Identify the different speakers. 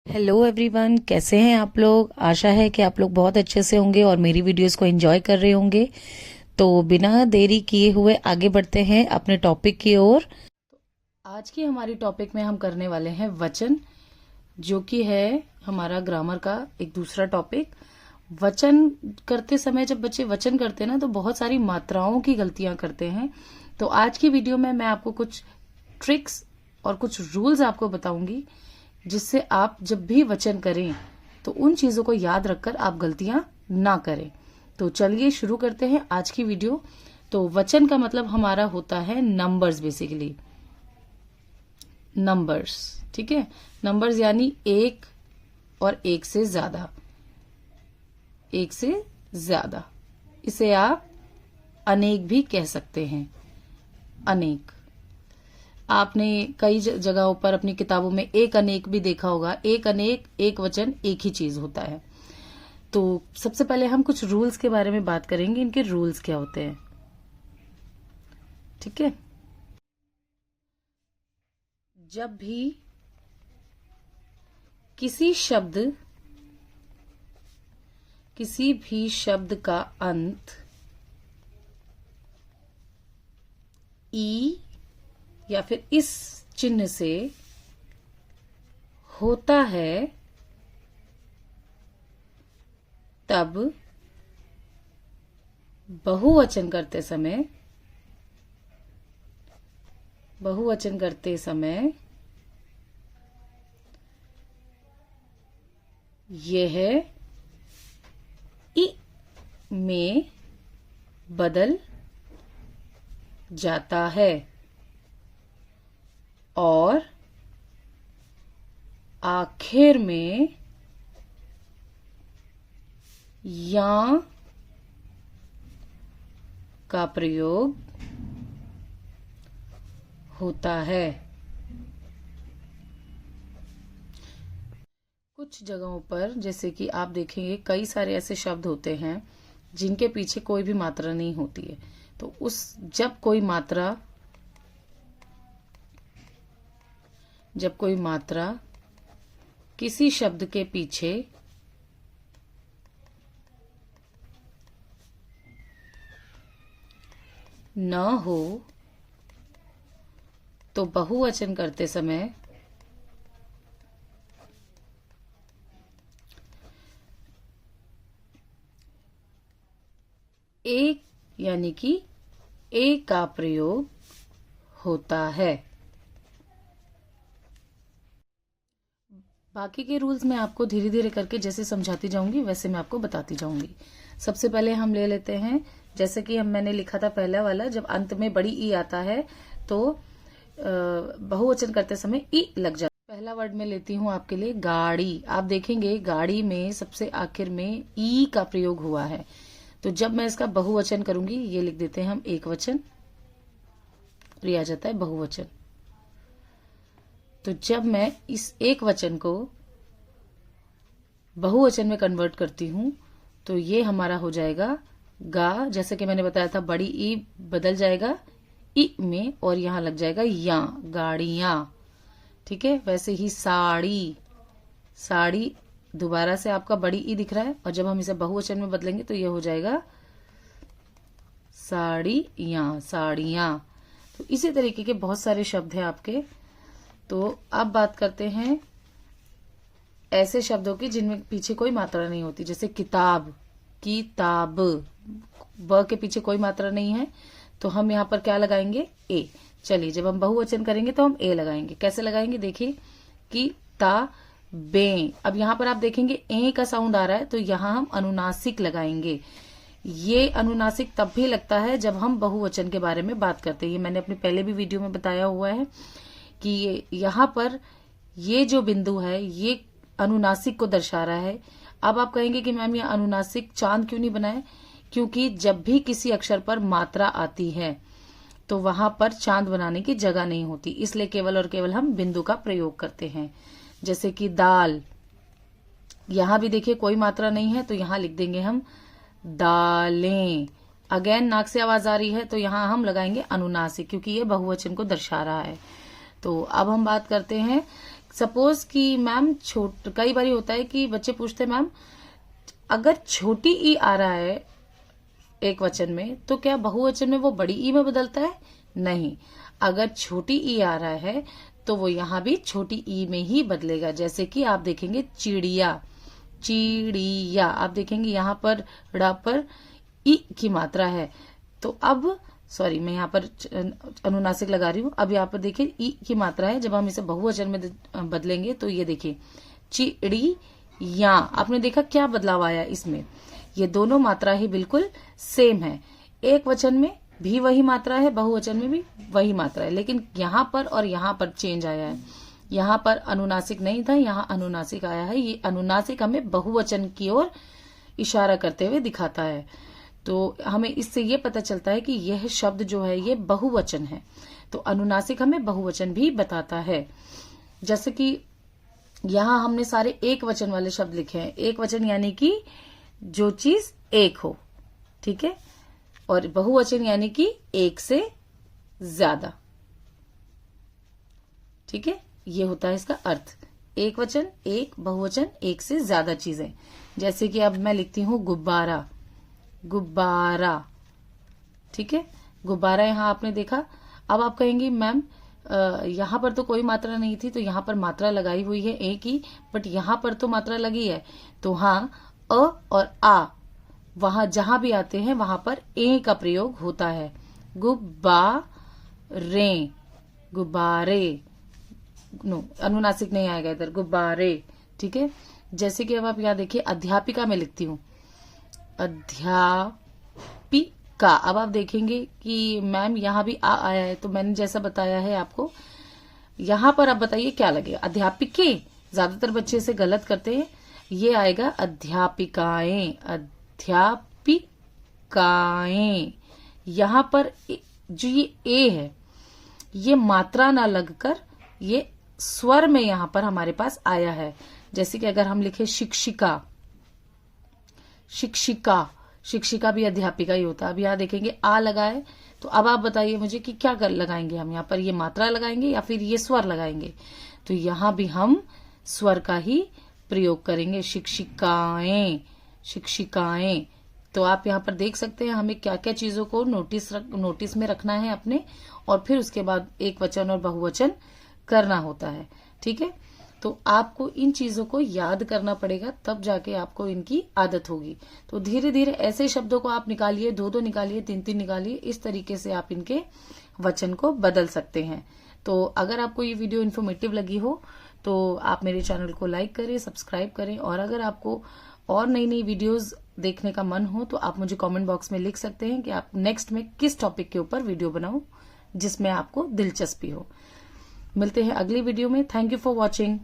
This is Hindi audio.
Speaker 1: हेलो एवरीवन, कैसे हैं आप लोग। आशा है कि आप लोग बहुत अच्छे से होंगे और मेरी वीडियोस को एंजॉय कर रहे होंगे। तो बिना देरी किए हुए आगे बढ़ते हैं अपने टॉपिक की ओर। आज की हमारी टॉपिक में हम करने वाले हैं वचन, जो कि है हमारा ग्रामर का एक दूसरा टॉपिक। वचन करते समय जब बच्चे वचन करते हैं ना, तो बहुत सारी मात्राओं की गलतियां करते हैं। तो आज की वीडियो में मैं आपको कुछ ट्रिक्स और कुछ रूल्स आपको बताऊंगी, जिससे आप जब भी वचन करें तो उन चीजों को याद रखकर आप गलतियां ना करें। तो चलिए शुरू करते हैं आज की वीडियो। तो वचन का मतलब हमारा होता है नंबर्स, बेसिकली नंबर्स। ठीक है, नंबर्स यानी एक और एक से ज्यादा, एक से ज्यादा। इसे आप अनेक भी कह सकते हैं। अनेक, आपने कई जगहों पर अपनी किताबों में एक अनेक भी देखा होगा। एक अनेक, एक वचन, एक ही चीज होता है। तो सबसे पहले हम कुछ रूल्स के बारे में बात करेंगे, इनके रूल्स क्या होते हैं। ठीक है, जब भी किसी भी शब्द का अंत ई या फिर इस चिन्ह से होता है, तब बहुवचन करते समय यह इ में बदल जाता है और आखिर में या का प्रयोग होता है। कुछ जगहों पर जैसे कि आप देखेंगे, कई सारे ऐसे शब्द होते हैं जिनके पीछे कोई भी मात्रा नहीं होती है। तो जब कोई मात्रा किसी शब्द के पीछे न हो, तो बहुवचन करते समय एक यानी कि ए का प्रयोग होता है। बाकी के रूल्स मैं आपको धीरे धीरे करके जैसे समझाती जाऊंगी वैसे मैं आपको बताती जाऊंगी। सबसे पहले हम ले लेते हैं, जैसे कि मैंने लिखा था पहला वाला, जब अंत में बड़ी ई आता है तो बहुवचन करते समय ई लग जाता है। पहला वर्ड में लेती हूँ आपके लिए गाड़ी। आप देखेंगे गाड़ी में सबसे आखिर में ई का प्रयोग हुआ है। तो जब मैं इसका बहुवचन करूंगी, ये लिख देते हैं हम एक वचन, और ये आ जाता है बहुवचन। तो जब मैं इस एक वचन को बहुवचन में कन्वर्ट करती हूं, तो ये हमारा हो जाएगा गा। जैसे कि मैंने बताया था, बड़ी ई बदल जाएगा ई में और यहां लग जाएगा या, गाड़ियां। ठीक है, वैसे ही साड़ी, साड़ी दोबारा से आपका बड़ी ई दिख रहा है, और जब हम इसे बहुवचन में बदलेंगे तो ये हो जाएगा साड़ियां, साड़ियां। तो इसी तरीके के बहुत सारे शब्द हैं आपके। तो अब बात करते हैं ऐसे शब्दों की जिनमें पीछे कोई मात्रा नहीं होती, जैसे किताब, किताब, ब के पीछे कोई मात्रा नहीं है, तो हम यहाँ पर क्या लगाएंगे, ए। चलिए, जब हम बहुवचन करेंगे तो हम ए लगाएंगे। कैसे लगाएंगे, देखिए, किताबें। अब यहाँ पर आप देखेंगे ए का साउंड आ रहा है, तो यहाँ हम अनुनासिक लगाएंगे। ये अनुनासिक तब भी लगता है जब हम बहुवचन के बारे में बात करते हैं। ये मैंने अपने पहले भी वीडियो में बताया हुआ है कि यहाँ पर ये जो बिंदु है ये अनुनासिक को दर्शा रहा है। अब आप कहेंगे कि मैम ये अनुनासिक चांद क्यों नहीं बनाए, क्योंकि जब भी किसी अक्षर पर मात्रा आती है तो वहां पर चांद बनाने की जगह नहीं होती, इसलिए केवल और केवल हम बिंदु का प्रयोग करते हैं। जैसे कि दाल, यहां भी देखिए कोई मात्रा नहीं है, तो यहां लिख देंगे हम दालें। अगेन नाक से आवाज आ रही है, तो यहां हम लगाएंगे अनुनासिक, क्योंकि ये बहुवचन को दर्शा रहा है। तो अब हम बात करते हैं सपोज कि मैम कई बार होता है कि बच्चे पूछते हैं मैम अगर छोटी ई आ रहा है एक वचन में तो क्या बहुवचन में वो बड़ी ई में बदलता है? नहीं, अगर छोटी ई आ रहा है तो वो यहाँ भी छोटी ई में ही बदलेगा। जैसे कि आप देखेंगे चिड़िया, चिड़िया, आप देखेंगे यहाँ पर ड़ पर ई की मात्रा है, तो अब सॉरी मैं यहाँ पर अनुनासिक लगा रही हूँ। अब यहाँ पर देखिए ई की मात्रा है, जब हम इसे बहुवचन में बदलेंगे तो ये देखिए चिड़िया, आपने देखा क्या बदलाव आया इसमें? ये दोनों मात्रा ही बिल्कुल सेम है, एक वचन में भी वही मात्रा है, बहुवचन में भी वही मात्रा है, लेकिन यहाँ पर और यहाँ पर चेंज आया है। यहाँ पर अनुनासिक नहीं था, यहाँ अनुनासिक आया है। ये अनुनासिक हमें बहुवचन की ओर इशारा करते हुए दिखाता है, तो हमें इससे ये पता चलता है कि यह शब्द जो है ये बहुवचन है। तो अनुनासिक हमें बहुवचन भी बताता है। जैसे कि यहाँ हमने सारे एक वचन वाले शब्द लिखे हैं। एक वचन यानी कि जो चीज एक हो, ठीक है, और बहुवचन यानी कि एक से ज्यादा, ठीक है, ये होता है इसका अर्थ। एक वचन एक, बहुवचन एक से ज्यादा चीजें। जैसे कि अब मैं लिखती हूं गुब्बारा, गुब्बारा, ठीक है, गुब्बारा यहाँ आपने देखा। अब आप कहेंगे मैम यहाँ पर तो कोई मात्रा नहीं थी, तो यहाँ पर मात्रा लगाई हुई है ए की, बट यहाँ पर तो मात्रा लगी है। तो हाँ, अ और आ वहां जहां भी आते हैं वहां पर ए का प्रयोग होता है। गुब्बारे, गुब्बारे, नो अनुनासिक नहीं आएगा इधर, गुब्बारे, ठीक है। जैसे कि अब आप यहाँ देखिए अध्यापिका में लिखती हूँ, अध्यापिका। अब आप देखेंगे कि मैम यहाँ भी आ आया है, तो मैंने जैसा बताया है आपको, यहाँ पर आप बताइए क्या लगेगा? अध्यापिके, ज्यादातर बच्चे इसे गलत करते हैं, ये आएगा अध्यापिकाएं, अध्यापिकाएं। यहाँ पर जो ये ए है ये मात्रा ना लगकर ये स्वर में यहाँ पर हमारे पास आया है। जैसे कि अगर हम लिखे शिक्षिका, शिक्षिका, शिक्षिका भी अध्यापिका ही होता है। अब यहाँ देखेंगे आ लगा है, तो अब आप बताइए मुझे कि क्या कर लगाएंगे हम यहाँ पर? ये मात्रा लगाएंगे या फिर ये स्वर लगाएंगे? तो यहाँ भी हम स्वर का ही प्रयोग करेंगे, शिक्षिकाएं, शिक्षिकाएं। तो आप यहाँ पर देख सकते हैं हमें क्या क्या चीजों को नोटिस में रखना है अपने, और फिर उसके बाद एक वचन और बहुवचन करना होता है, ठीक है। तो आपको इन चीजों को याद करना पड़ेगा, तब जाके आपको इनकी आदत होगी। तो धीरे धीरे ऐसे शब्दों को आप निकालिए, दो दो निकालिए, तीन तीन निकालिए, इस तरीके से आप इनके वचन को बदल सकते हैं। तो अगर आपको ये वीडियो इन्फॉर्मेटिव लगी हो तो आप मेरे चैनल को लाइक करें, सब्सक्राइब करें, और अगर आपको और नई नई वीडियोस देखने का मन हो तो आप मुझे कमेंट बॉक्स में लिख सकते हैं कि आप नेक्स्ट में किस टॉपिक के ऊपर वीडियो बनाऊं जिसमें आपको दिलचस्पी हो। मिलते हैं अगली वीडियो में। Thank you for watching.